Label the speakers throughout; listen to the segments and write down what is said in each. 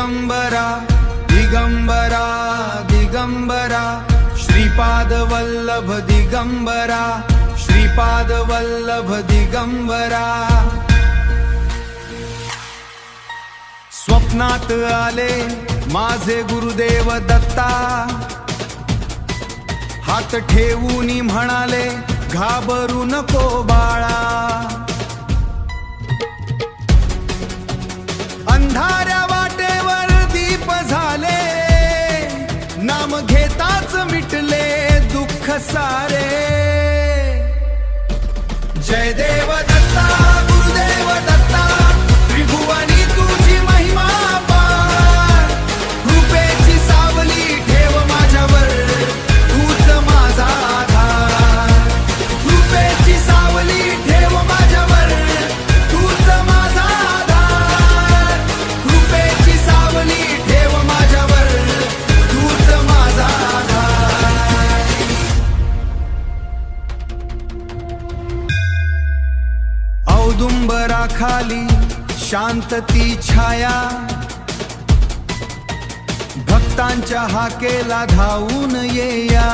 Speaker 1: दिगंबरा दिगंबरा दिगंबरा श्रीपाद वल्लभ दिगंबरा श्रीपाद वल्लभ दिगंबरा स्वप्नात आले माझे गुरुदेव दत्ता हात ठेवून म्हणाले घाबरू नको बाळा अंधाऱ्या वाटेवर दीप झाले नाम घेताच मिटले दुःख सारे जय देव दत्ता गुरुदेव दत्ता त्रिभुवनी तुझी महिमा पार कृपेची सावली ठेव माझ्यावर तूच माझा आधार कृपेची सावली ठेव माझ्यावर तूच माझा आधार कृपेची सावली ठेव माझ्यावर तूच माझा आधार औदुंबरा खाली शांतती छाया भक्तांच्या हाकेला धावून येया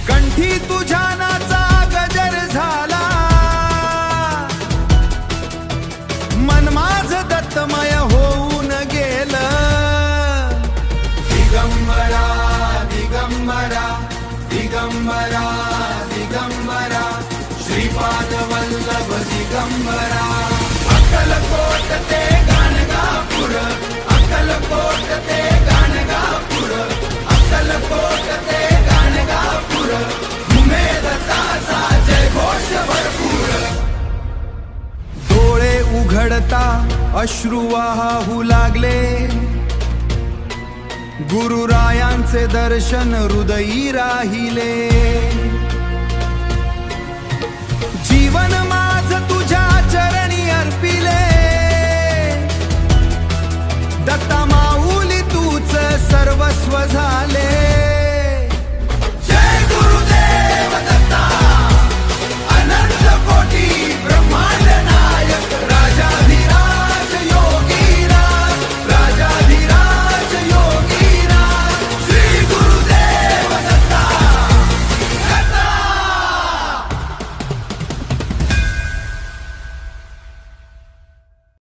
Speaker 1: कंठी तुझ्या नाचा गजर झाला मन माझ दत्तमय होऊन गेलं दिगंबरा दिगंबरा दिगंबरा दिगंबरा श्रीपाद वल्लभ दिगंबरा अक्कलकोट ते गाणगापूर अक्कलकोट ते गाणगापूर अक्कलकोट ते गाणगापूर घुमे दत्ताचा जय घोष भरपूर डोळे उघडता अश्रू वाहू लागले गुरुरायांचे दर्शन हृदयी राहिले जीवन